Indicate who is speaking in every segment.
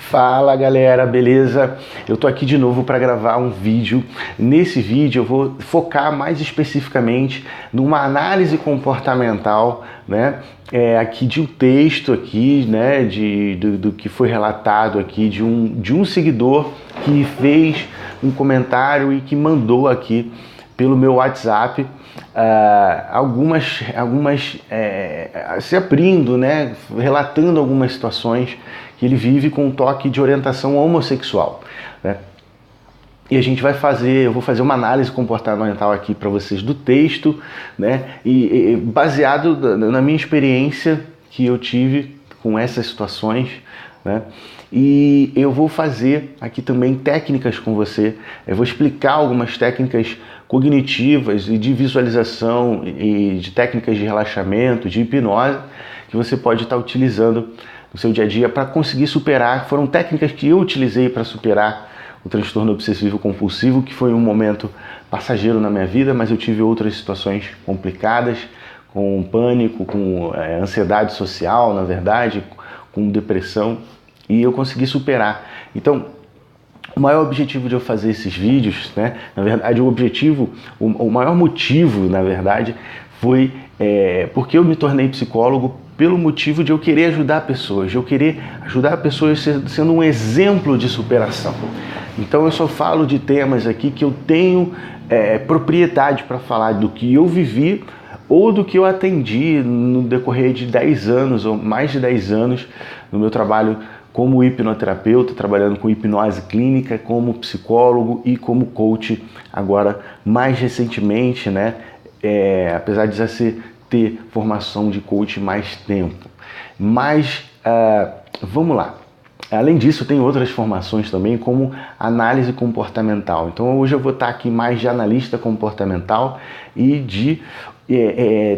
Speaker 1: Fala galera, beleza? Eu tô aqui de novo para gravar um vídeo. Nesse vídeo eu vou focar mais especificamente numa análise comportamental, né? Aqui de um texto aqui, né? Do que foi relatado aqui de um seguidor que fez um comentário e que mandou aqui pelo meu WhatsApp algumas se abrindo, né? Relatando algumas situações que ele vive com um toque de orientação homossexual, né? E a gente eu vou fazer uma análise comportamental aqui para vocês do texto, né? E baseado na minha experiência que eu tive com essas situações, né? E eu vou fazer aqui também técnicas com você. Eu vou explicar algumas técnicas cognitivas e de visualização e de técnicas de relaxamento, de hipnose, que você pode estar utilizando no seu dia a dia para conseguir superar. Foram técnicas que eu utilizei para superar o transtorno obsessivo compulsivo, que foi um momento passageiro na minha vida, mas eu tive outras situações complicadas, com pânico, com ansiedade social, na verdade, com depressão, e eu consegui superar. Então, o maior objetivo de eu fazer esses vídeos, né, na verdade, o maior motivo, na verdade, foi porque eu me tornei psicólogo pelo motivo de eu querer ajudar pessoas, sendo um exemplo de superação. Então eu só falo de temas aqui que eu tenho propriedade para falar do que eu vivi ou do que eu atendi no decorrer de 10 anos ou mais de 10 anos no meu trabalho como hipnoterapeuta, trabalhando com hipnose clínica, como psicólogo e como coach agora mais recentemente, né? Apesar de já ter formação de coach mais tempo. Mas vamos lá. Além disso, tem outras formações também, como análise comportamental. Então hoje eu vou estar aqui mais de analista comportamental e de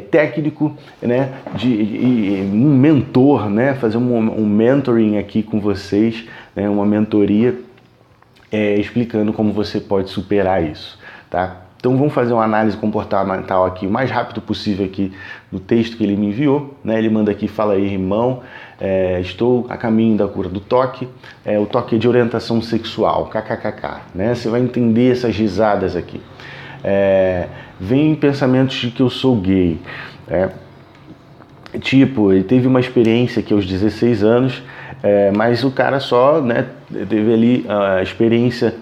Speaker 1: técnico, né, de um mentor, né, fazer um mentoring aqui com vocês, né, uma mentoria explicando como você pode superar isso, tá? Então vamos fazer uma análise comportamental aqui o mais rápido possível aqui do texto que ele me enviou, né? Ele manda aqui: fala aí, irmão, estou a caminho da cura do toque, o toque é de orientação sexual, kkkk, né? Você vai entender essas risadas aqui. Vem pensamentos de que eu sou gay, tipo, ele teve uma experiência aqui aos 16 anos, mas o cara só, né, teve ali a experiência,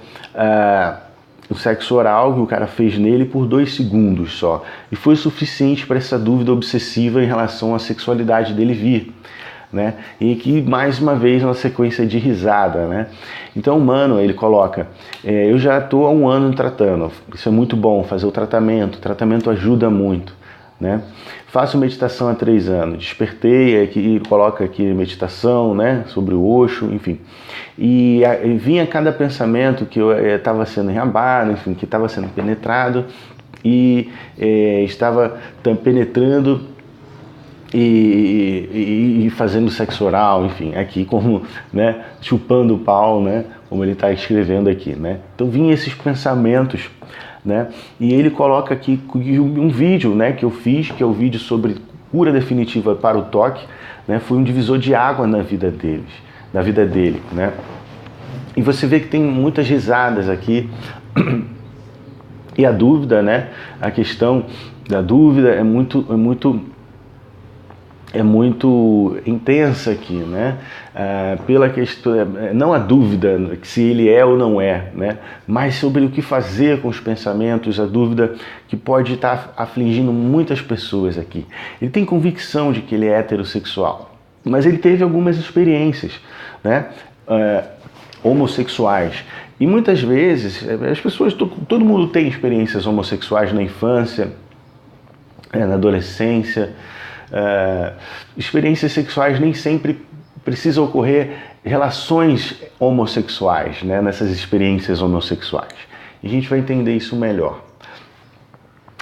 Speaker 1: o sexo oral que o cara fez nele por 2 segundos só, e foi suficiente para essa dúvida obsessiva em relação à sexualidade dele vir, né? E que mais uma vez uma sequência de risada, né? Então, mano, ele coloca: eu já estou há 1 ano tratando, isso é muito bom, fazer o tratamento ajuda muito, né? Faço meditação há 3 anos, despertei, aqui coloca aqui meditação, né, sobre o Osho, enfim. E vinha cada pensamento que eu estava sendo enrabado, enfim, que estava sendo penetrado e estava penetrando e fazendo sexo oral, enfim, aqui como, né, chupando o pau, né, como ele está escrevendo aqui, né. Então vinha esses pensamentos, né, e ele coloca aqui um vídeo, né, que eu fiz, que é o vídeo sobre cura definitiva para o toque, né, foi um divisor de água na vida dele, né. E você vê que tem muitas risadas aqui e a dúvida, né, a questão da dúvida é muito intensa aqui, né? Pela questão, não a dúvida se ele é ou não é, né? Mas sobre o que fazer com os pensamentos, a dúvida que pode estar afligindo muitas pessoas aqui. Ele tem convicção de que ele é heterossexual, mas ele teve algumas experiências, né, homossexuais. E muitas vezes as pessoas, todo mundo tem experiências homossexuais na infância, na adolescência. Experiências sexuais nem sempre precisam ocorrer relações homossexuais, né, nessas experiências homossexuais. E a gente vai entender isso melhor.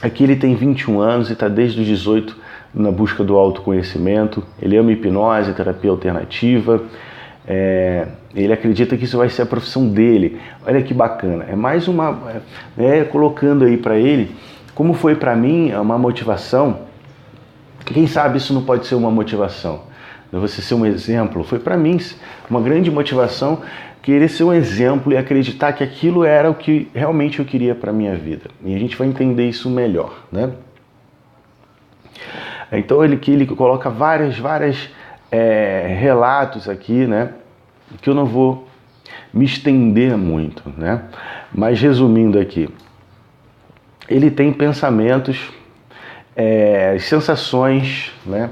Speaker 1: Aqui ele tem 21 anos e está desde os 18 na busca do autoconhecimento. Ele ama hipnose, terapia alternativa. Ele acredita que isso vai ser a profissão dele. Olha que bacana. É mais uma... colocando aí para ele, como foi para mim uma motivação. Quem sabe isso não pode ser uma motivação, você ser um exemplo. Foi para mim uma grande motivação querer ser um exemplo e acreditar que aquilo era o que realmente eu queria para a minha vida. E a gente vai entender isso melhor, né? Então ele coloca vários relatos aqui, né? Que eu não vou me estender muito, né? Mas resumindo aqui, ele tem pensamentos, sensações, né?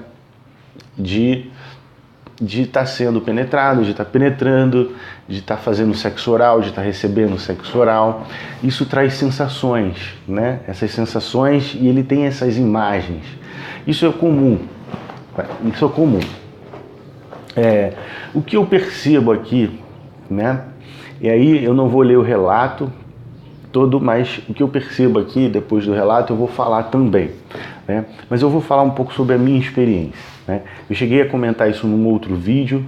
Speaker 1: De estar sendo penetrado, de estar penetrando, de estar fazendo sexo oral, de estar recebendo sexo oral. Isso traz sensações, né? Essas sensações, e ele tem essas imagens. Isso é comum. Isso é comum. O que eu percebo aqui, né? E aí eu não vou ler o relato todo, mas o que eu percebo aqui, depois do relato, eu vou falar também, né? Mas eu vou falar um pouco sobre a minha experiência, né? Eu cheguei a comentar isso num outro vídeo,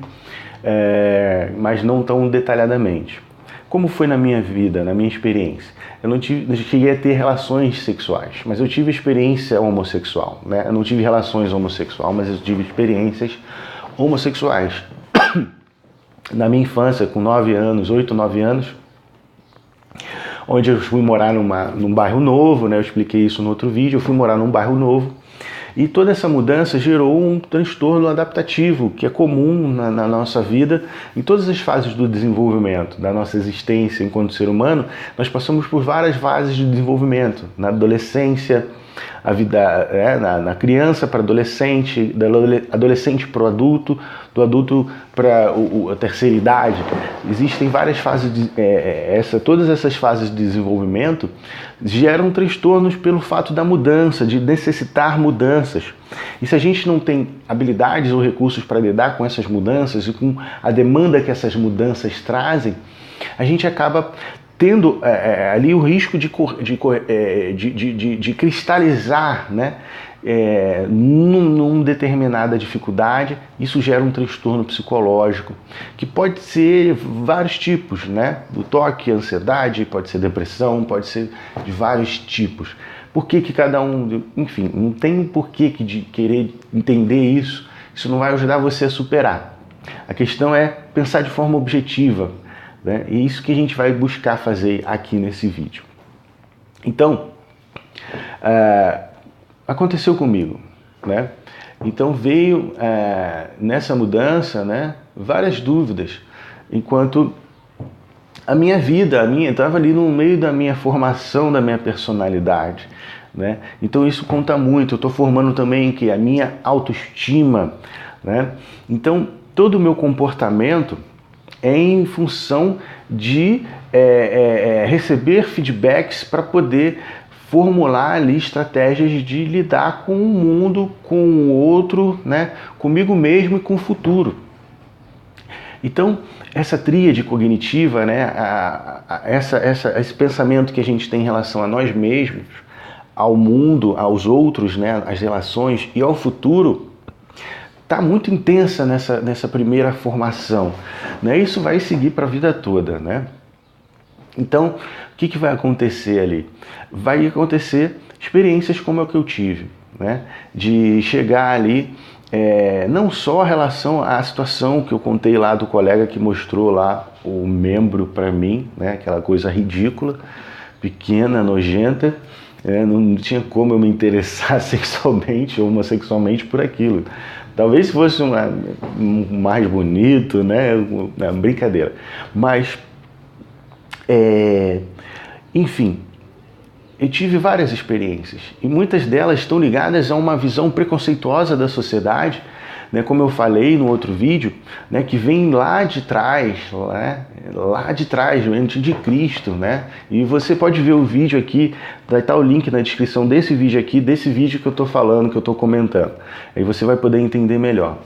Speaker 1: mas não tão detalhadamente. Como foi na minha vida, na minha experiência? Eu não cheguei a ter relações sexuais, mas eu tive experiência homossexual, né? Eu não tive relações homossexuais, mas eu tive experiências homossexuais. Na minha infância, com 9 anos, 8, 9 anos, onde eu fui morar num bairro novo, né? Eu expliquei isso no outro vídeo. Eu fui morar num bairro novo e toda essa mudança gerou um transtorno adaptativo que é comum na nossa vida, em todas as fases do desenvolvimento, da nossa existência enquanto ser humano. Nós passamos por várias fases de desenvolvimento, na adolescência, a vida na criança para adolescente, da adolescente para o adulto, do adulto para a terceira idade. Existem várias fases todas essas fases de desenvolvimento geram transtornos pelo fato da mudança, de necessitar mudanças. E se a gente não tem habilidades ou recursos para lidar com essas mudanças e com a demanda que essas mudanças trazem, a gente acaba tendo ali o risco de cristalizar, né, numa determinada dificuldade. Isso gera um transtorno psicológico, que pode ser vários tipos, né? Do toque, ansiedade, pode ser depressão, pode ser de vários tipos. Por que cada um... Enfim, não tem porquê de querer entender isso. Isso não vai ajudar você a superar. A questão é pensar de forma objetiva, né? E isso que a gente vai buscar fazer aqui nesse vídeo. Então, aconteceu comigo, né? Então veio nessa mudança, né, várias dúvidas, enquanto a minha vida, estava ali no meio da minha formação, da minha personalidade, né? Então isso conta muito. Eu estou formando também a minha autoestima, né? Então todo o meu comportamento é em função de receber feedbacks para poder formular ali estratégias de lidar com o mundo, com o outro, né, comigo mesmo e com o futuro. Então, essa tríade cognitiva, né, esse pensamento que a gente tem em relação a nós mesmos, ao mundo, aos outros, né, às relações e ao futuro, está muito intensa nessa primeira formação, né? Isso vai seguir para a vida toda, né? Então, o que vai acontecer ali? Vai acontecer experiências como a que eu tive, né? De chegar ali, não só a relação à situação que eu contei lá do colega que mostrou lá o membro para mim, né? Aquela coisa ridícula, pequena, nojenta, não tinha como eu me interessar sexualmente ou homossexualmente por aquilo. Talvez se fosse mais bonito, né? Brincadeira. Mas, enfim, eu tive várias experiências e muitas delas estão ligadas a uma visão preconceituosa da sociedade, né? Como eu falei no outro vídeo, né? Que vem lá de trás, né? Lá de trás, antes de Cristo, né? E você pode ver o vídeo aqui, vai estar o link na descrição desse vídeo aqui, desse vídeo que eu estou falando, que eu estou comentando. Aí você vai poder entender melhor.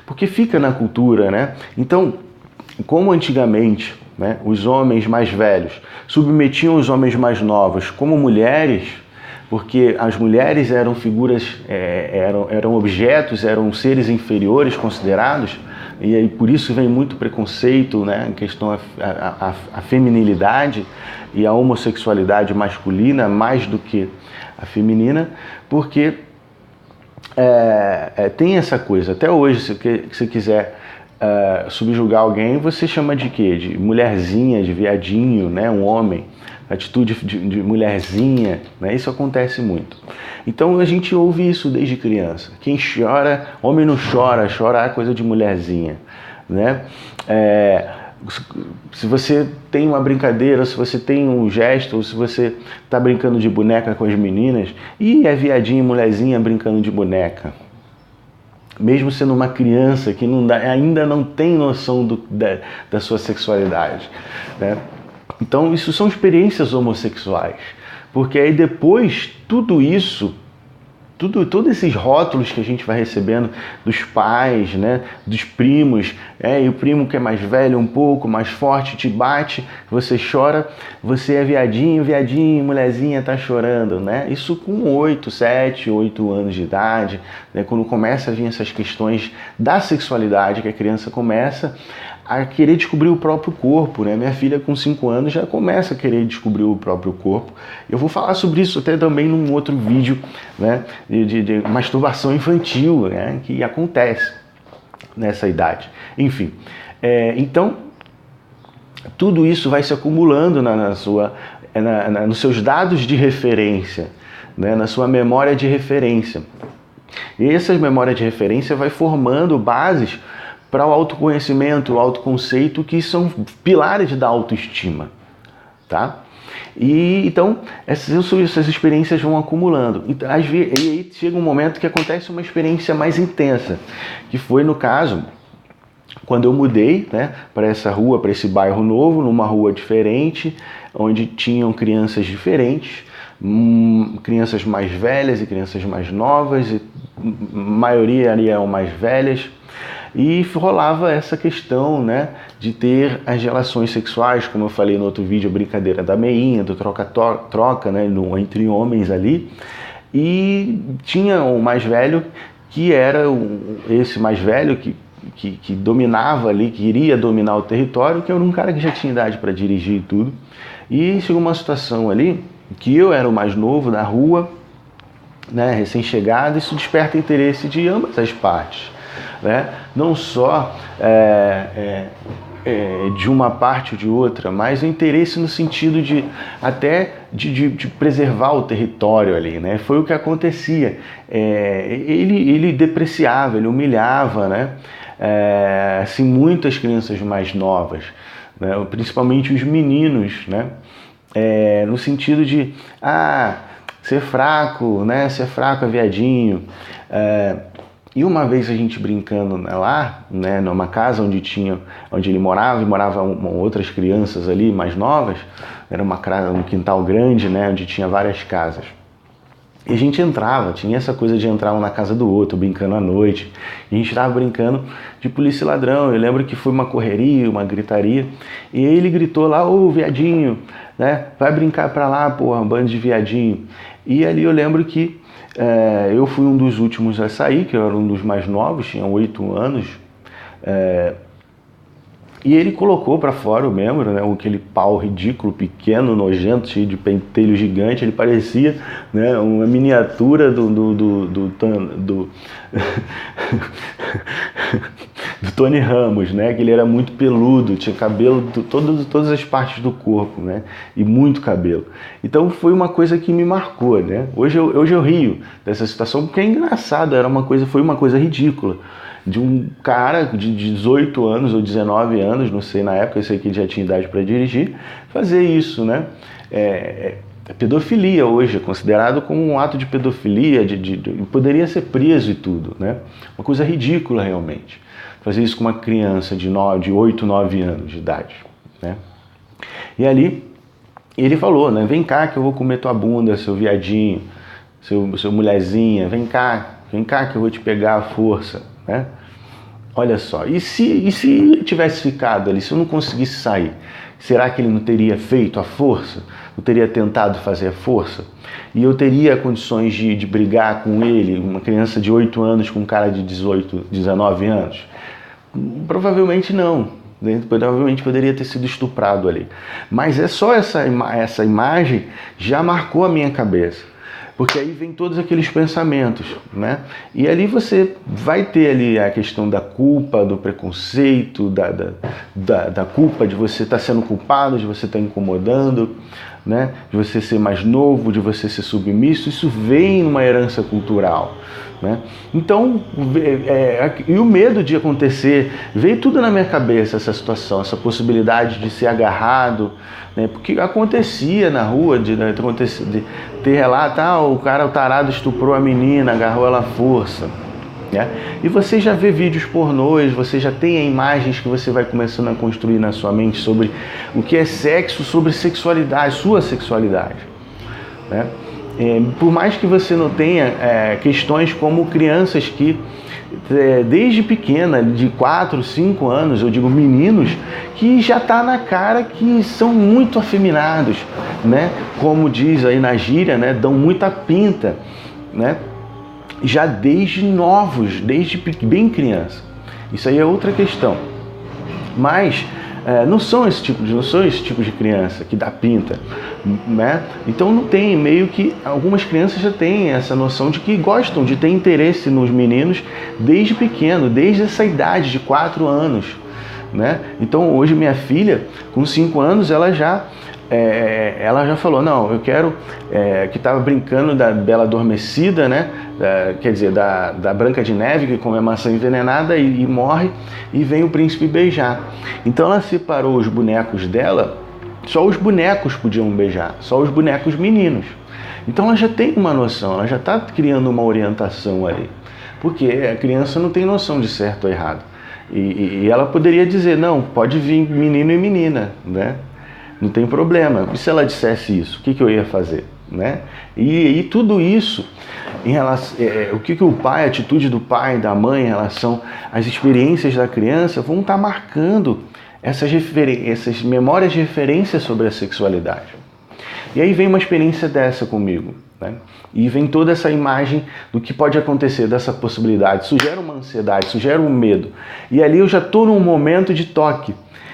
Speaker 1: Porque fica na cultura, né? Então, como antigamente, né, os homens mais velhos submetiam os homens mais novos como mulheres, porque as mulheres eram figuras, eram objetos, eram seres inferiores considerados, e aí por isso vem muito preconceito, né, em questão a feminilidade e a homossexualidade masculina mais do que a feminina, porque tem essa coisa. Até hoje, se você quiser subjugar alguém, você chama de quê? De mulherzinha, de viadinho, né? Um homem. Atitude de mulherzinha, né? Isso acontece muito. Então a gente ouve isso desde criança. Quem chora, homem não chora, chorar é coisa de mulherzinha, né? Se você tem uma brincadeira, se você tem um gesto, ou se você está brincando de boneca com as meninas, e é viadinho e mulherzinha brincando de boneca. Mesmo sendo uma criança que ainda não tem noção da sua sexualidade, né? Então isso são experiências homossexuais, porque aí depois tudo isso, todos esses rótulos que a gente vai recebendo dos pais, né, dos primos, e o primo que é mais velho, um pouco mais forte, te bate, você chora, você é viadinho, mulherzinha tá chorando, né? Isso com 7, 8 anos de idade, né, quando começa a vir essas questões da sexualidade, que a criança começa a querer descobrir o próprio corpo, né? Minha filha com 5 anos já começa a querer descobrir o próprio corpo. Eu vou falar sobre isso até também num outro vídeo, né? De masturbação infantil, né? Que acontece nessa idade. Enfim, então tudo isso vai se acumulando nos seus dados de referência, né? Na sua memória de referência. E essa memória de referência vai formando bases para o autoconhecimento, o autoconceito, que são pilares da autoestima, tá? E então essas experiências vão acumulando. E aí chega um momento que acontece uma experiência mais intensa, que foi no caso quando eu mudei, né, para essa rua, para esse bairro novo, numa rua diferente, onde tinham crianças diferentes, crianças mais velhas e crianças mais novas, e a maioria eram mais velhas. E rolava essa questão, né, de ter as relações sexuais, como eu falei no outro vídeo, a brincadeira da meinha, do troca-troca, né, entre homens ali. E tinha o mais velho, que era esse mais velho que dominava ali, que iria dominar o território, que era um cara que já tinha idade para dirigir e tudo. E chegou uma situação ali, que eu era o mais novo da rua, né, recém-chegado, isso desperta interesse de ambas as partes. Né? Não só de uma parte ou de outra, mas o interesse no sentido de preservar o território ali, né? Foi o que acontecia. Ele depreciava, ele humilhava, né? Assim, muitas crianças mais novas, né? Principalmente os meninos, né? No sentido de ser fraco, né? Ser fraco é viadinho. E uma vez a gente brincando lá, né, numa casa onde ele morava, e moravam outras crianças ali mais novas, era um quintal grande, né, onde tinha várias casas. E a gente tinha essa coisa de entrar um na casa do outro, brincando à noite. E a gente estava brincando de polícia e ladrão. Eu lembro que foi uma correria, uma gritaria. E ele gritou lá, ô viadinho, né? Vai brincar pra lá, porra, um bando de viadinho. E ali eu lembro que eu fui um dos últimos a sair, que eu era um dos mais novos, tinha 8 anos. E ele colocou para fora o membro, né, aquele pau ridículo, pequeno, nojento, cheio de pentelho gigante. Ele parecia, né, uma miniatura do Tony Ramos, né, que ele era muito peludo, tinha cabelo todas as partes do corpo, né, e muito cabelo. Então foi uma coisa que me marcou, né. Hoje eu rio dessa situação porque é engraçado, foi uma coisa ridícula. De um cara de 18 anos ou 19 anos, não sei na época, eu sei que ele já tinha idade para dirigir, fazer isso, né? Pedofilia hoje é considerado como um ato de pedofilia, poderia ser preso e tudo, né? Uma coisa ridícula realmente. Fazer isso com uma criança de 8, 9 anos de idade, né? E ali ele falou, né? Vem cá que eu vou comer tua bunda, seu viadinho, seu mulherzinha, vem cá que eu vou te pegar à força. Né? Olha só, e se ele tivesse ficado ali, se eu não conseguisse sair, será que ele não teria feito a força? Não teria tentado fazer a força? E eu teria condições de brigar com ele, uma criança de 8 anos com um cara de 18, 19 anos? Provavelmente não. Provavelmente poderia ter sido estuprado ali. Mas é só essa imagem já marcou a minha cabeça. Porque aí vem todos aqueles pensamentos, né? E ali você vai ter ali a questão da culpa, do preconceito, da culpa de você estar sendo culpado, de você estar incomodando, né? De você ser mais novo, de você ser submisso. Isso vem numa herança cultural, né? Então, e o medo de acontecer, veio tudo na minha cabeça essa situação, essa possibilidade de ser agarrado, né? Porque acontecia na rua, de ter relato, o cara, o tarado estuprou a menina, agarrou ela à força, né? E você já vê vídeos pornôs, você já tem imagens que você vai começando a construir na sua mente sobre o que é sexo, sobre sexualidade, sua sexualidade, né? Por mais que você não tenha questões como crianças que desde pequena, de 4, 5 anos, eu digo meninos, que já está na cara que são muito afeminados, né? Como diz aí na gíria, né? Dão muita pinta, né? Já desde novos, desde bem criança. Isso aí é outra questão. Mas não são esse tipo de criança que dá pinta, né? Então não tem, meio que algumas crianças já têm essa noção de que gostam de ter interesse nos meninos desde pequeno, desde essa idade de 4 anos, né? Então hoje minha filha, com 5 anos, ela já falou, não, eu quero, que estava brincando da Bela Adormecida, né? Quer dizer, da Branca de Neve, que come a maçã envenenada e morre, e vem o príncipe beijar. Então ela separou os bonecos dela, só os bonecos podiam beijar, só os bonecos meninos. Então ela já tem uma noção, ela já está criando uma orientação ali, porque a criança não tem noção de certo ou errado. E ela poderia dizer, não, pode vir menino e menina, né? Não tem problema. E se ela dissesse isso, o que eu ia fazer, né? E tudo isso, em relação, o que o pai, a atitude do pai, da mãe em relação às experiências da criança, vão estar marcando essas memórias de referência sobre a sexualidade. E aí vem uma experiência dessa comigo, né? E vem toda essa imagem do que pode acontecer, dessa possibilidade. Isso gera uma ansiedade, isso gera um medo. E ali eu já estou num momento de toque.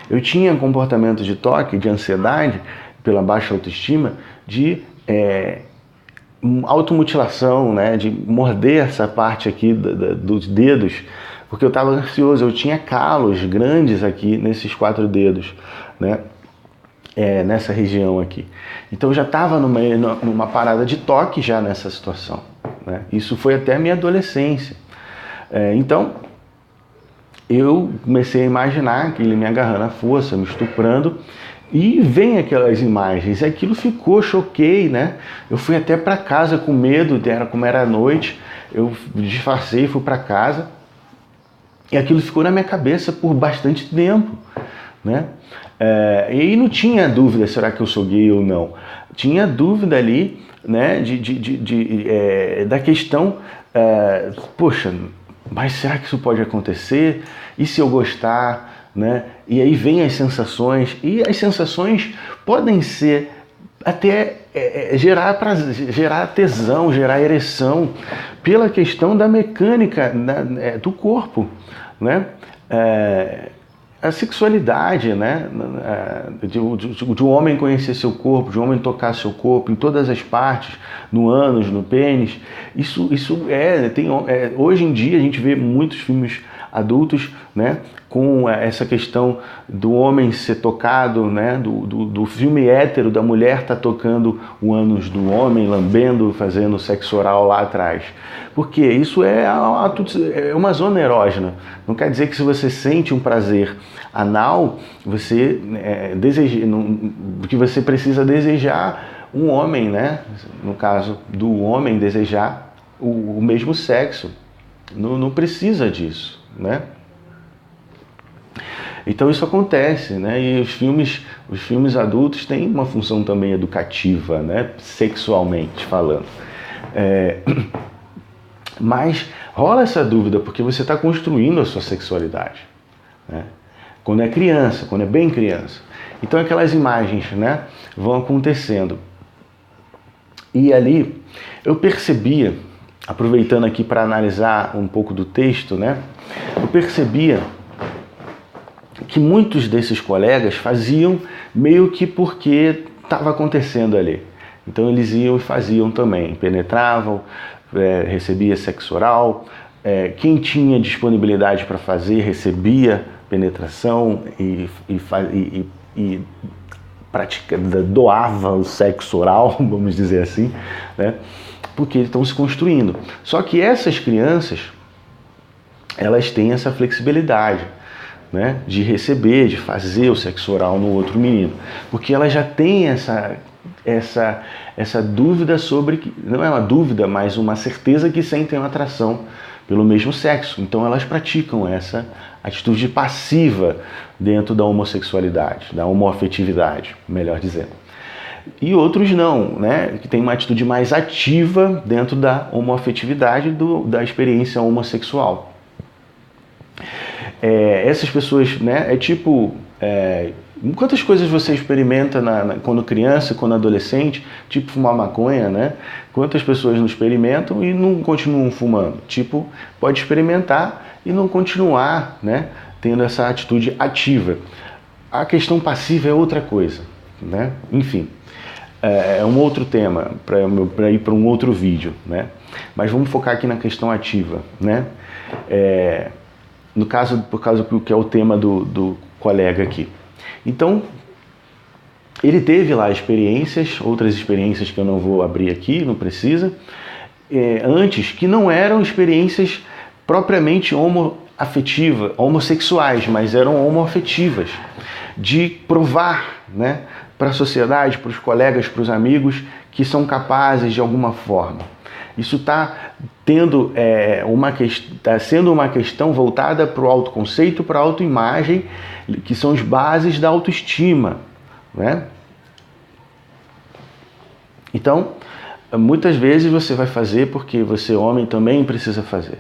Speaker 1: Eu tinha comportamento de toque, de ansiedade, pela baixa autoestima, de automutilação, né? De morder essa parte aqui dos dedos, porque eu estava ansioso, eu tinha calos grandes aqui nesses 4 dedos, né? Nessa região aqui. Então eu já estava numa parada de toque já nessa situação, né? Isso foi até a minha adolescência. Então eu comecei a imaginar que ele me agarrando à força, me estuprando, e vem aquelas imagens, e aquilo ficou, choquei, né? Eu fui até para casa com medo, como era noite, eu disfarcei, fui para casa, e aquilo ficou na minha cabeça por bastante tempo, né? E aí não tinha dúvida, será que eu sou gay ou não? Tinha dúvida ali, né, da questão, poxa, mas será que isso pode acontecer? E se eu gostar, né? E aí vem as sensações, e as sensações podem ser até gerar tesão, gerar ereção, pela questão da mecânica do corpo, né? A sexualidade, né? De um homem conhecer seu corpo, de um homem tocar seu corpo em todas as partes, no ânus, no pênis. Isso hoje em dia a gente vê muitos filmes adultos, né, com essa questão do homem ser tocado, né, do filme hétero, da mulher tá tocando o ânus do homem, lambendo, fazendo sexo oral lá atrás. Porque isso é uma zona erógena. Não quer dizer que se você sente um prazer anal, você que você precisa desejar um homem, né? No caso do homem desejar o mesmo sexo. Não precisa disso, né? Então isso acontece, né? E os filmes adultos têm uma função também educativa, né? Sexualmente falando. Mas rola essa dúvida porque você está construindo a sua sexualidade, né? Quando é criança, quando é bem criança. Então aquelas imagens, né, vão acontecendo. E ali eu percebia, aproveitando aqui para analisar um pouco do texto, né, eu percebia que muitos desses colegas faziam meio que porque estava acontecendo ali. Então eles iam e faziam também, penetravam, recebia sexo oral, quem tinha disponibilidade para fazer recebia penetração e doava o sexo oral, vamos dizer assim, né? Porque eles estão se construindo. Só que essas crianças, elas têm essa flexibilidade, né, de receber, de fazer o sexo oral no outro menino, porque elas já têm essa dúvida sobre, não é uma dúvida, mas uma certeza que sentem uma atração pelo mesmo sexo. Então elas praticam essa atitude passiva dentro da homossexualidade, da homoafetividade, melhor dizendo. E outros não, né, que tem uma atitude mais ativa dentro da homoafetividade, da experiência homossexual. Essas pessoas, né, quantas coisas você experimenta quando criança, quando adolescente, tipo fumar maconha, né? Quantas pessoas não experimentam e não continuam fumando? Tipo, pode experimentar e não continuar, né, tendo essa atitude ativa. A questão passiva é outra coisa, né? Enfim, é um outro tema para ir para um outro vídeo, né? Mas vamos focar aqui na questão ativa, né? No caso, por causa do que é o tema do colega aqui. Então, ele teve lá outras experiências que eu não vou abrir aqui, não precisa, antes, que não eram experiências propriamente homossexuais, mas eram homoafetivas, de provar, né, para a sociedade, para os colegas, para os amigos, que são capazes de alguma forma. Isso está sendo uma questão voltada para o autoconceito, para a autoimagem, que são as bases da autoestima, né? Então, muitas vezes você vai fazer porque você, homem, também precisa fazer,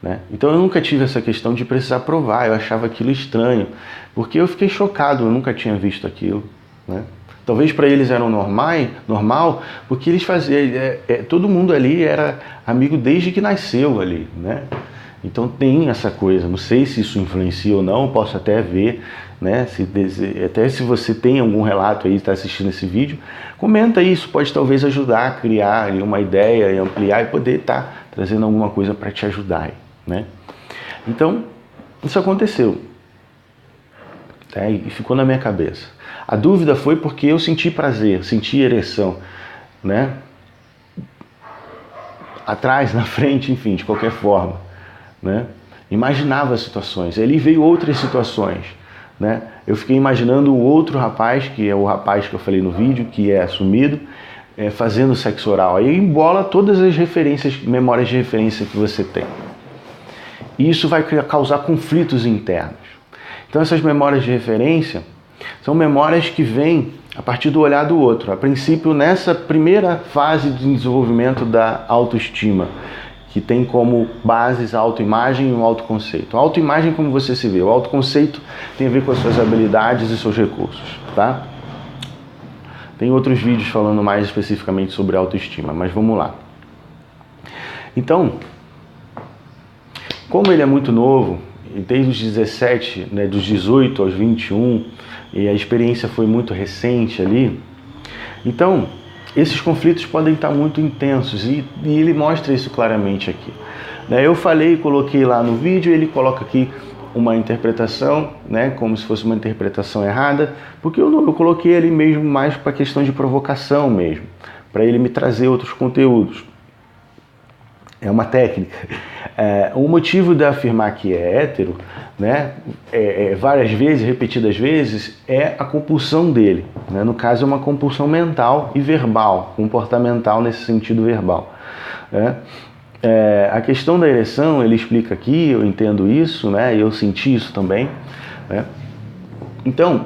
Speaker 1: né? Então eu nunca tive essa questão de precisar provar, eu achava aquilo estranho, porque eu fiquei chocado, eu nunca tinha visto aquilo, né? Talvez para eles era normal, porque eles faziam, todo mundo ali era amigo desde que nasceu ali, né? Então tem essa coisa, não sei se isso influencia ou não, posso até ver, né? Até se você tem algum relato aí, está assistindo esse vídeo, comenta isso, pode talvez ajudar a criar uma ideia e ampliar e poder estar trazendo alguma coisa para te ajudar, né? Então, isso aconteceu, tá? E ficou na minha cabeça. A dúvida foi porque eu senti prazer, senti ereção, né? Atrás, na frente, enfim, de qualquer forma, né? Imaginava situações. Ele veio outras situações, né? Eu fiquei imaginando o outro rapaz, que é o rapaz que eu falei no vídeo, que é assumido, fazendo sexo oral. Aí embola todas as memórias de referência que você tem. E isso vai causar conflitos internos. Então essas memórias de referência são memórias que vêm a partir do olhar do outro. A princípio, nessa primeira fase de desenvolvimento da autoestima, que tem como bases a autoimagem e o autoconceito. A autoimagem, como você se vê, o autoconceito tem a ver com as suas habilidades e seus recursos, tá? Tem outros vídeos falando mais especificamente sobre autoestima, mas vamos lá. Então, como ele é muito novo, desde os 17, né, dos 18 aos 21, e a experiência foi muito recente ali, então esses conflitos podem estar muito intensos e ele mostra isso claramente aqui. Eu falei, coloquei lá no vídeo, ele coloca aqui uma interpretação, né, como se fosse uma interpretação errada, porque eu coloquei ali mesmo mais para questão de provocação mesmo, para ele me trazer outros conteúdos. É uma técnica. O motivo de afirmar que é hétero, né, várias vezes, repetidas vezes, é a compulsão dele, né? No caso é uma compulsão mental e verbal, comportamental nesse sentido verbal, né? A questão da ereção, ele explica aqui, eu entendo isso, né? Eu senti isso também, né? Então,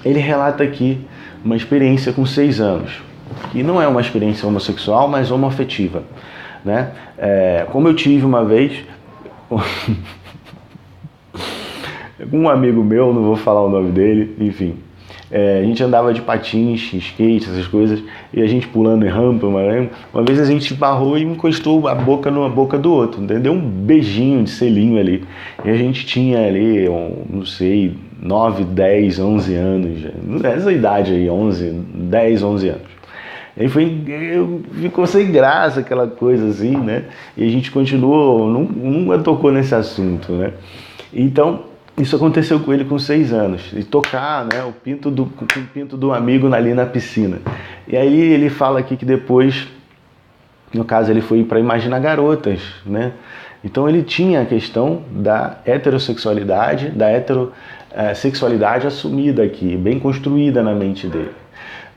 Speaker 1: ele relata aqui uma experiência com 6 anos, que não é uma experiência homossexual, mas homoafetiva, né? Como eu tive uma vez um amigo meu, não vou falar o nome dele, enfim, a gente andava de patins, skate, essas coisas, e a gente pulando em rampa, uma vez a gente barrou e encostou a boca na boca do outro, entendeu? Um beijinho de selinho ali, e a gente tinha ali, não sei, 9, 10, 11 anos, essa idade aí, 10, 11 anos. Aí ficou sem graça aquela coisa assim, né? E a gente continuou, nunca tocou nesse assunto, né? Então, isso aconteceu com ele com 6 anos. E tocar, né, o pinto do amigo ali na piscina. E aí ele fala aqui que depois, no caso, ele foi para Imagina Garotas, né? Então ele tinha a questão da heterossexualidade, da heterossexualidade assumida aqui, bem construída na mente dele,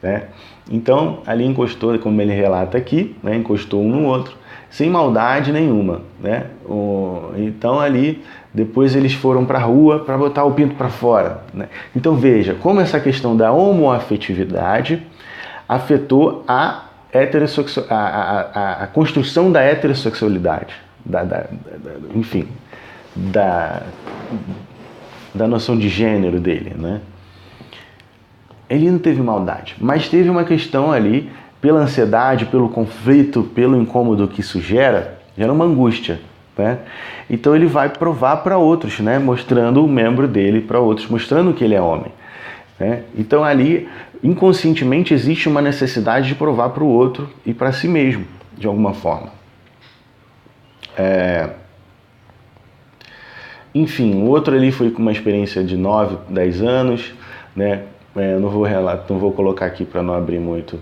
Speaker 1: né? Então ali encostou, como ele relata aqui, né, encostou um no outro, sem maldade nenhuma, né? Então ali depois eles foram para a rua para botar o pinto para fora, né? Então veja como essa questão da homoafetividade afetou a construção da heterossexualidade, enfim, da noção de gênero dele, né? Ele não teve maldade, mas teve uma questão ali, pela ansiedade, pelo conflito, pelo incômodo que isso gera uma angústia, né? Então ele vai provar para outros, né? Mostrando o membro dele para outros, mostrando que ele é homem, né? Então ali, inconscientemente, existe uma necessidade de provar para o outro e para si mesmo, de alguma forma. Enfim, o outro ali foi com uma experiência de 9, 10 anos, né? Não vou colocar aqui para não abrir muito.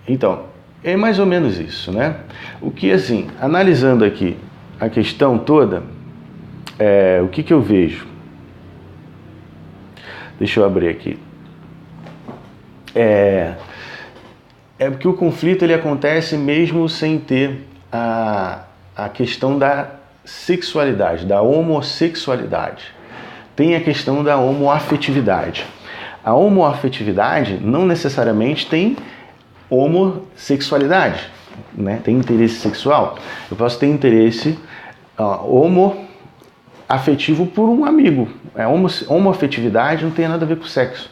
Speaker 1: Então, é mais ou menos isso, né? O que, assim, analisando aqui a questão toda, o que eu vejo? Deixa eu abrir aqui. Porque o conflito ele acontece mesmo sem ter a questão da sexualidade, da homossexualidade. Tem a questão da homoafetividade. A homoafetividade não necessariamente tem homossexualidade, né? Tem interesse sexual. Eu posso ter interesse homoafetivo por um amigo. Homoafetividade não tem nada a ver com sexo,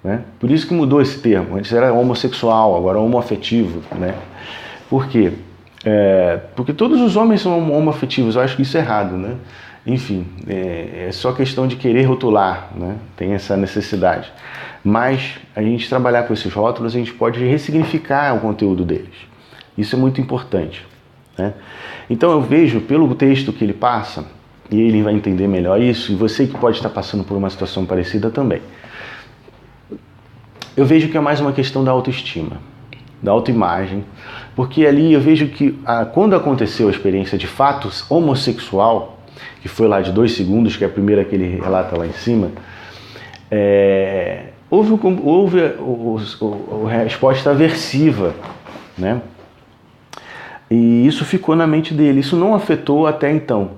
Speaker 1: né? Por isso que mudou esse termo. Antes era homossexual, agora homoafetivo, né? Por quê? Porque todos os homens são homoafetivos. Eu acho que isso é errado, né? Enfim, é só questão de querer rotular, né? Tem essa necessidade. Mas a gente trabalhar com esses rótulos, a gente pode ressignificar o conteúdo deles. Isso é muito importante, né? Então eu vejo, pelo texto que ele passa, e ele vai entender melhor isso, e você que pode estar passando por uma situação parecida também, eu vejo que é mais uma questão da autoestima, da autoimagem, porque ali eu vejo que quando aconteceu a experiência de fato homossexual, que foi lá de 2 segundos, que é a primeira que ele relata lá em cima, houve a resposta aversiva, né? E isso ficou na mente dele, isso não afetou até então.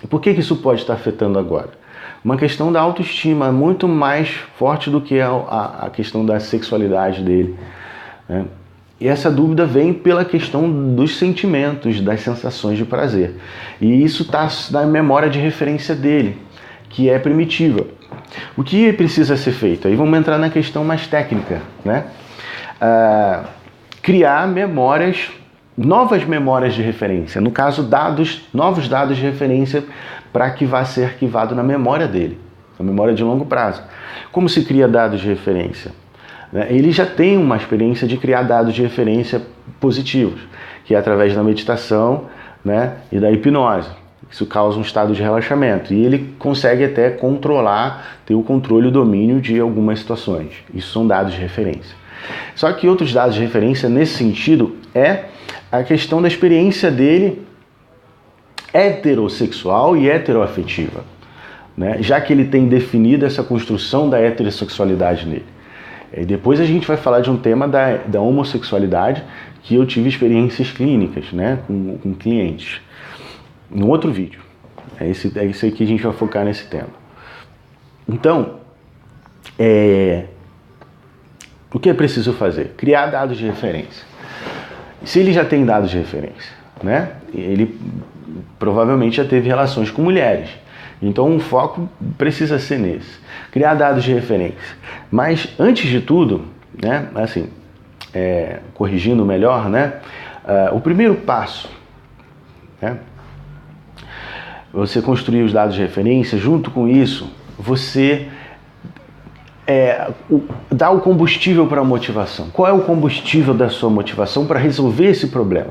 Speaker 1: E por que isso pode estar afetando agora? Uma questão da autoestima muito mais forte do que a questão da sexualidade dele, né? E essa dúvida vem pela questão dos sentimentos, das sensações de prazer. E isso está na memória de referência dele, que é primitiva. O que precisa ser feito? Aí vamos entrar na questão mais técnica, né? Criar memórias, novas memórias de referência. No caso, novos dados de referência para que vá ser arquivado na memória dele, na memória de longo prazo. Como se cria dados de referência? Ele já tem uma experiência de criar dados de referência positivos, que é através da meditação, né, e da hipnose. Isso causa um estado de relaxamento e ele consegue até controlar, ter o controle e o domínio de algumas situações. Isso são dados de referência. Só que outros dados de referência nesse sentido é a questão da experiência dele heterossexual e heteroafetiva, né, já que ele tem definido essa construção da heterossexualidade nele. E depois a gente vai falar de um tema da homossexualidade que eu tive experiências clínicas, né, com clientes, no outro vídeo. É esse aí que a gente vai focar nesse tema. Então, o que é preciso fazer? Criar dados de referência. Se ele já tem dados de referência, né, ele provavelmente já teve relações com mulheres. Então o foco precisa ser nesse, criar dados de referência. Mas antes de tudo, né, assim, corrigindo melhor, né, o primeiro passo, né, você construir os dados de referência. Junto com isso, você dar o combustível para a motivação. Qual é o combustível da sua motivação para resolver esse problema?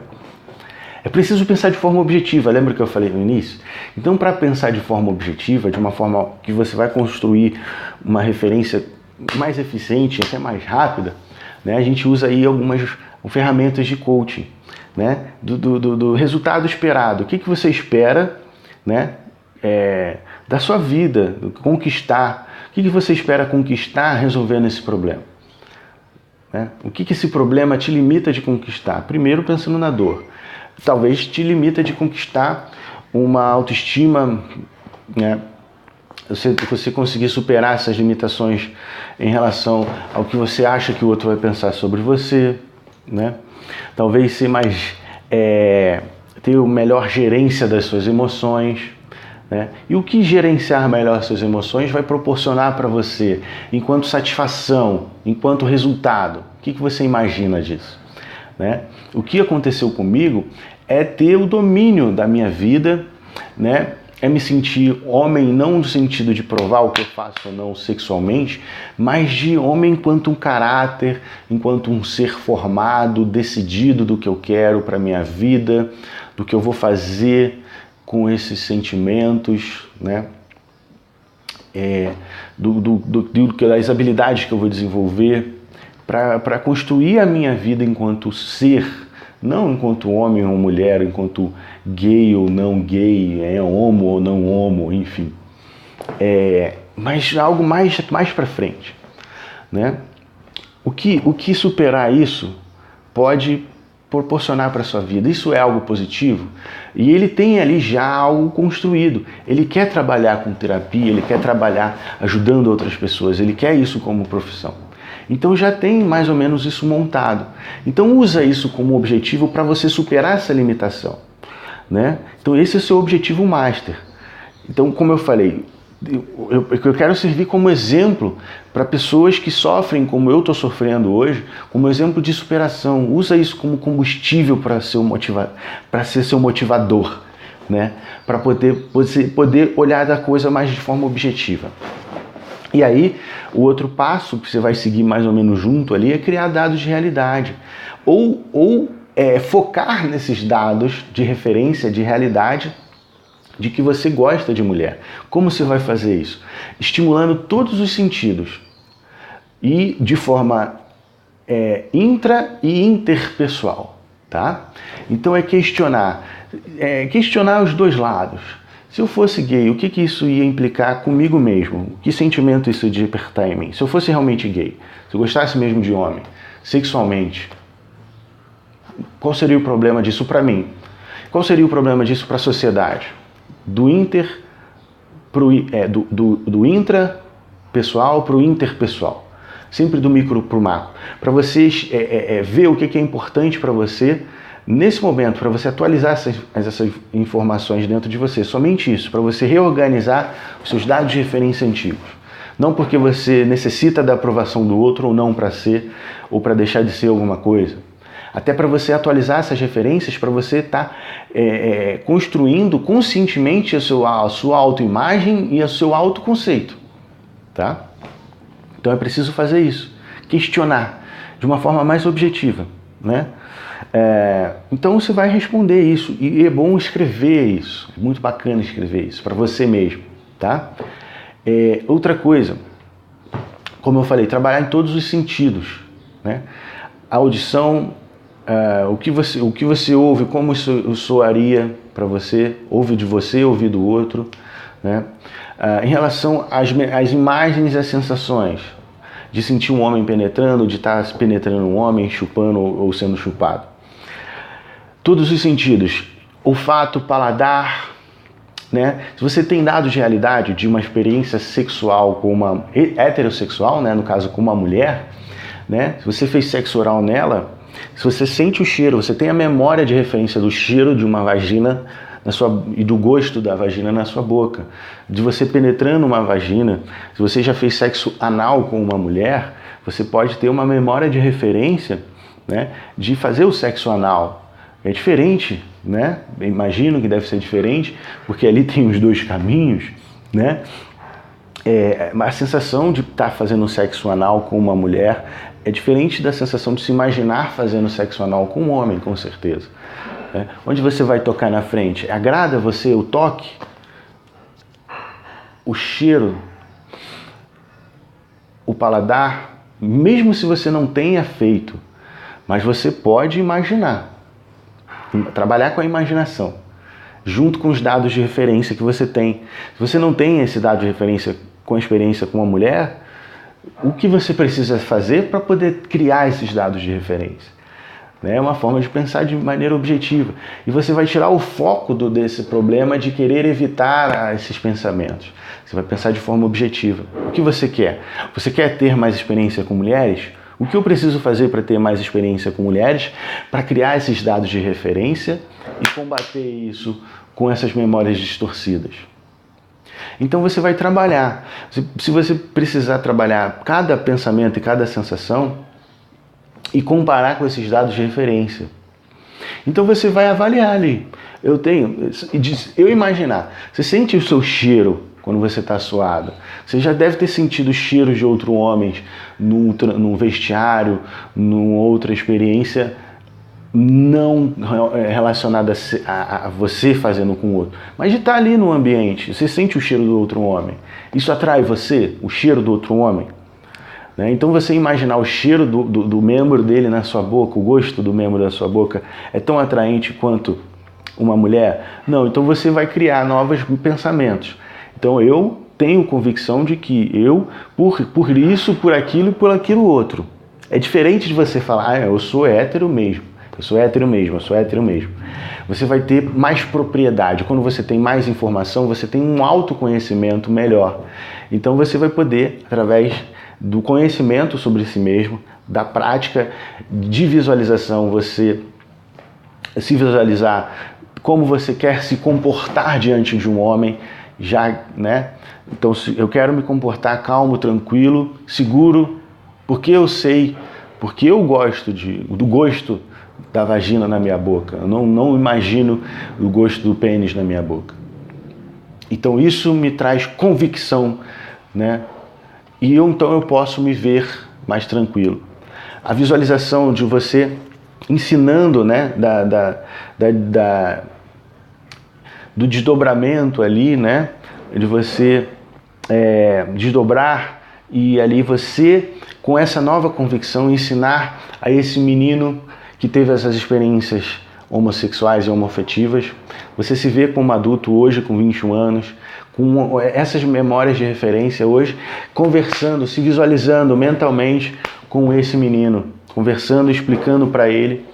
Speaker 1: É preciso pensar de forma objetiva, lembra que eu falei no início? Então, para pensar de forma objetiva, de uma forma que você vai construir uma referência mais eficiente, até mais rápida, né, a gente usa aí algumas ferramentas de coaching, né, do resultado esperado. O que você espera, né, da sua vida, conquistar? O que você espera conquistar resolvendo esse problema? Né? O que esse problema te limita de conquistar? Primeiro, pensando na dor. Talvez te limita de conquistar uma autoestima, né? Você conseguir superar essas limitações em relação ao que você acha que o outro vai pensar sobre você, né? Talvez ser mais ter uma melhor gerência das suas emoções, né? E o que gerenciar melhor suas emoções vai proporcionar para você enquanto satisfação, enquanto resultado? O que você imagina disso? Né? O que aconteceu comigo é ter o domínio da minha vida, né? É me sentir homem não no sentido de provar o que eu faço ou não sexualmente, mas de homem enquanto um caráter, enquanto um ser formado, decidido do que eu quero para minha vida, do que eu vou fazer com esses sentimentos, né? Das habilidades que eu vou desenvolver para construir a minha vida enquanto ser, não enquanto homem ou mulher, enquanto gay ou não gay, homo ou não homo, enfim. Mas algo mais para frente, né? O que superar isso pode proporcionar para a sua vida? Isso é algo positivo? E ele tem ali já algo construído. Ele quer trabalhar com terapia, ele quer trabalhar ajudando outras pessoas, ele quer isso como profissão. Então já tem mais ou menos isso montado. Então usa isso como objetivo para você superar essa limitação, né? Então esse é o seu objetivo master. Então, como eu falei, eu quero servir como exemplo para pessoas que sofrem como eu estou sofrendo hoje, como exemplo de superação. Usa isso como combustível para ser seu motivador, né? Para poder olhar da coisa mais de forma objetiva. E aí, o outro passo que você vai seguir mais ou menos junto ali é criar dados de realidade. Ou focar nesses dados de referência, de realidade, de que você gosta de mulher. Como você vai fazer isso? Estimulando todos os sentidos. E de forma intra e interpessoal. Tá? Então questionar os dois lados. Se eu fosse gay, o que isso ia implicar comigo mesmo? Que sentimento isso ia despertar em mim? Se eu fosse realmente gay, se eu gostasse mesmo de homem, sexualmente, qual seria o problema disso para mim? Qual seria o problema disso para a sociedade? Do intrapessoal para o interpessoal. Sempre do micro para o macro. Para vocês ver o que é importante para você nesse momento, para você atualizar essas informações dentro de você. Somente isso, para você reorganizar os seus dados de referência antigos. Não porque você necessita da aprovação do outro ou não para ser, ou para deixar de ser alguma coisa. Até para você atualizar essas referências, para você estar construindo conscientemente a sua autoimagem e o seu autoconceito. Tá? Então é preciso fazer isso. Questionar de uma forma mais objetiva, né? Então você vai responder isso. E é bom escrever isso. É muito bacana escrever isso para você mesmo. Tá? Outra coisa, como eu falei, trabalhar em todos os sentidos, né? A audição, o que você ouve, como isso soaria para você, ouve de você, ouve do outro, né? Em relação às imagens e às sensações, de sentir um homem penetrando, de estar penetrando um homem, chupando ou sendo chupado. Todos os sentidos, olfato, paladar, né? Se você tem dados de realidade de uma experiência sexual com uma heterossexual, né? No caso com uma mulher, né? Se você fez sexo oral nela, se você sente o cheiro, você tem a memória de referência do cheiro de uma vagina e do gosto da vagina na sua boca, de você penetrando uma vagina. Se você já fez sexo anal com uma mulher, você pode ter uma memória de referência, né, de fazer o sexo anal. É diferente, né? Imagino que deve ser diferente, porque ali tem os dois caminhos, né? a sensação de estar fazendo sexo anal com uma mulher é diferente da sensação de se imaginar fazendo sexo anal com um homem, com certeza. Onde você vai tocar na frente? Agrada você o toque? O cheiro? O paladar? Mesmo se você não tenha feito, mas você pode imaginar. Trabalhar com a imaginação, junto com os dados de referência que você tem. Se você não tem esse dado de referência com a experiência com uma mulher, o que você precisa fazer para poder criar esses dados de referência? É uma forma de pensar de maneira objetiva. E você vai tirar o foco desse problema de querer evitar esses pensamentos. Você vai pensar de forma objetiva. O que você quer? Você quer ter mais experiência com mulheres? O que eu preciso fazer para ter mais experiência com mulheres, para criar esses dados de referência e combater isso com essas memórias distorcidas? Então você vai trabalhar. Se você precisar trabalhar cada pensamento e cada sensação e comparar com esses dados de referência, então você vai avaliar ali. Eu imaginar, você sente o seu cheiro quando você está suado. Você já deve ter sentido cheiros de outros homens num vestiário, numa outra experiência não relacionada a você fazendo com o outro, mas de estar ali no ambiente. Você sente o cheiro do outro homem. Isso atrai você, o cheiro do outro homem? Então você imaginar o cheiro do membro dele na sua boca, o gosto do membro da sua boca é tão atraente quanto uma mulher? Não, então você vai criar novos pensamentos. Então eu tenho convicção de que eu, por isso, por aquilo e por aquilo outro. É diferente de você falar, eu sou hétero mesmo, eu sou hétero mesmo, eu sou hétero mesmo. Você vai ter mais propriedade. Quando você tem mais informação, você tem um autoconhecimento melhor. Então você vai poder, através do conhecimento sobre si mesmo, da prática de visualização, você se visualizar como você quer se comportar diante de um homem, Então eu quero me comportar calmo, tranquilo, seguro, porque eu sei, porque eu gosto do gosto da vagina na minha boca. Eu não imagino o gosto do pênis na minha boca. Então isso me traz convicção, E então eu posso me ver mais tranquilo. A visualização de você ensinando, do desdobramento ali, de você desdobrar e ali você, com essa nova convicção, ensinar a esse menino que teve essas experiências homossexuais e homoafetivas, você se vê como adulto hoje, com 21 anos, com essas memórias de referência hoje, conversando, se visualizando mentalmente com esse menino, conversando, explicando para ele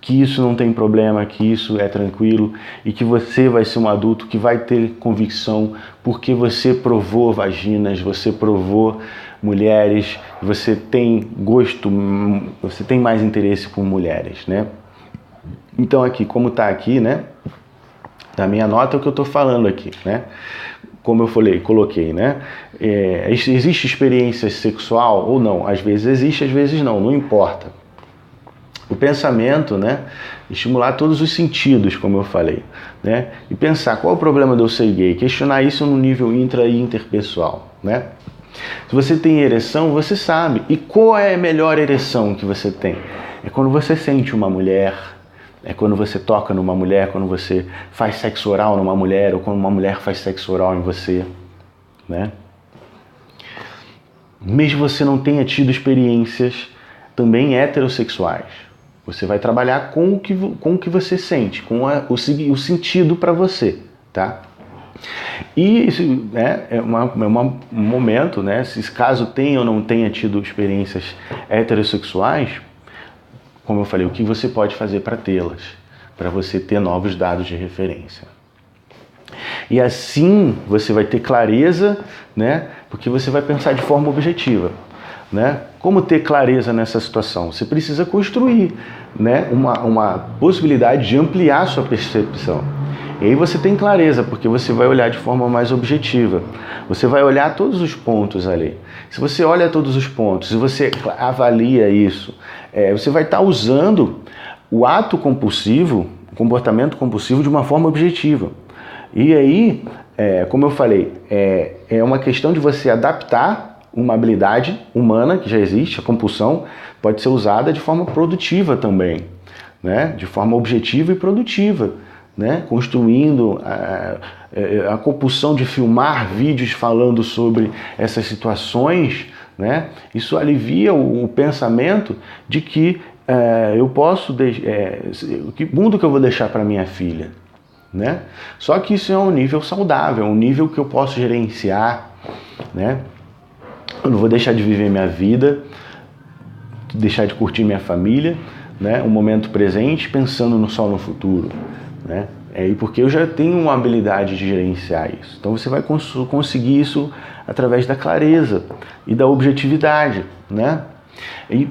Speaker 1: que isso não tem problema, que isso é tranquilo e que você vai ser um adulto que vai ter convicção porque você provou vaginas, você provou mulheres, você tem gosto, você tem mais interesse por mulheres, Então aqui, como está aqui, da minha nota é o que eu estou falando aqui, Como eu coloquei, existe experiência sexual ou não? Às vezes existe, às vezes não importa. O pensamento, estimular todos os sentidos, como eu falei, e pensar qual é o problema de eu ser gay, questionar isso no nível intra e interpessoal, Se você tem ereção, você sabe. E qual é a melhor ereção que você tem? É quando você sente uma mulher, é quando você toca numa mulher, quando você faz sexo oral numa mulher, ou quando uma mulher faz sexo oral em você, Mesmo você não tenha tido experiências também heterossexuais, você vai trabalhar com o que você sente, com o sentido para você, E isso é um momento, se caso tenha ou não tenha tido experiências heterossexuais, como eu falei, o que você pode fazer para tê-las, para você ter novos dados de referência. E assim você vai ter clareza, porque você vai pensar de forma objetiva. Como ter clareza nessa situação? Você precisa construir uma possibilidade de ampliar sua percepção. E aí você tem clareza, porque você vai olhar de forma mais objetiva. Você vai olhar todos os pontos ali. Se você olha todos os pontos, se você avalia isso, você vai estar usando o ato compulsivo, o comportamento compulsivo de uma forma objetiva. E aí, como eu falei, é uma questão de você adaptar uma habilidade humana que já existe, a compulsão pode ser usada de forma produtiva também, né? De forma objetiva e produtiva, né? Construindo a compulsão de filmar vídeos falando sobre essas situações, né? Isso alivia o pensamento de que eu posso que mundo que eu vou deixar para minha filha, né? Só que isso é um nível saudável, um nível que eu posso gerenciar, né? Eu não vou deixar de viver minha vida, deixar de curtir minha família, né? Um momento presente pensando só no futuro, né? E porque eu já tenho uma habilidade de gerenciar isso. Então você vai conseguir isso através da clareza e da objetividade, né? E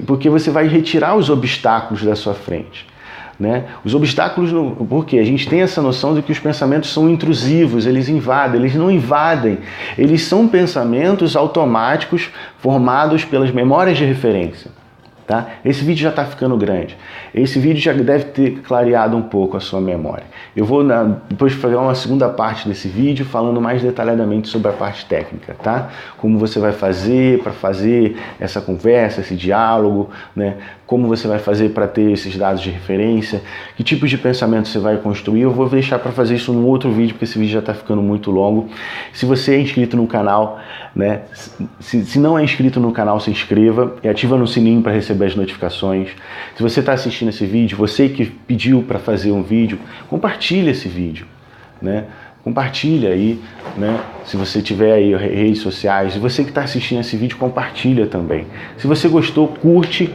Speaker 1: porque você vai retirar os obstáculos da sua frente, né? Os obstáculos, porque a gente tem essa noção de que os pensamentos são intrusivos, eles invadem, eles não invadem, eles são pensamentos automáticos formados pelas memórias de referência. Tá? Esse vídeo já está ficando grande. Esse vídeo já deve ter clareado um pouco a sua memória. Eu vou depois fazer uma segunda parte desse vídeo falando mais detalhadamente sobre a parte técnica, tá? Como você vai fazer para fazer essa conversa, esse diálogo, né? Como você vai fazer para ter esses dados de referência, que tipos de pensamento você vai construir. Eu vou deixar para fazer isso num outro vídeo, porque esse vídeo já está ficando muito longo. Se você é inscrito no canal, né? Se não é inscrito no canal, se inscreva e ativa no sininho para receber as notificações. Se você está assistindo esse vídeo, você que pediu para fazer um vídeo, compartilha esse vídeo, né? Compartilha aí, né? Se você tiver aí redes sociais, e você que está assistindo esse vídeo, compartilha também. Se você gostou, curte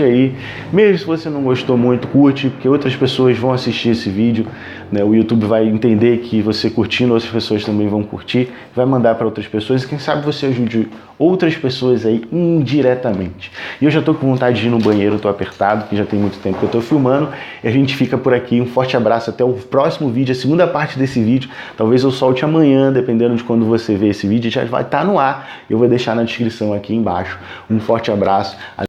Speaker 1: aí. Mesmo se você não gostou muito, curte, porque outras pessoas vão assistir esse vídeo, né? O YouTube vai entender que você curtindo, outras pessoas também vão curtir, vai mandar para outras pessoas e quem sabe você ajude outras pessoas aí indiretamente. E eu já estou com vontade de ir no banheiro, estou apertado, que já tem muito tempo que eu estou filmando, e a gente fica por aqui. Um forte abraço, até o próximo vídeo, a segunda parte desse vídeo. Talvez eu solte amanhã, dependendo de quando você ver esse vídeo, já vai estar no ar. Eu vou deixar na descrição aqui embaixo. Um forte abraço.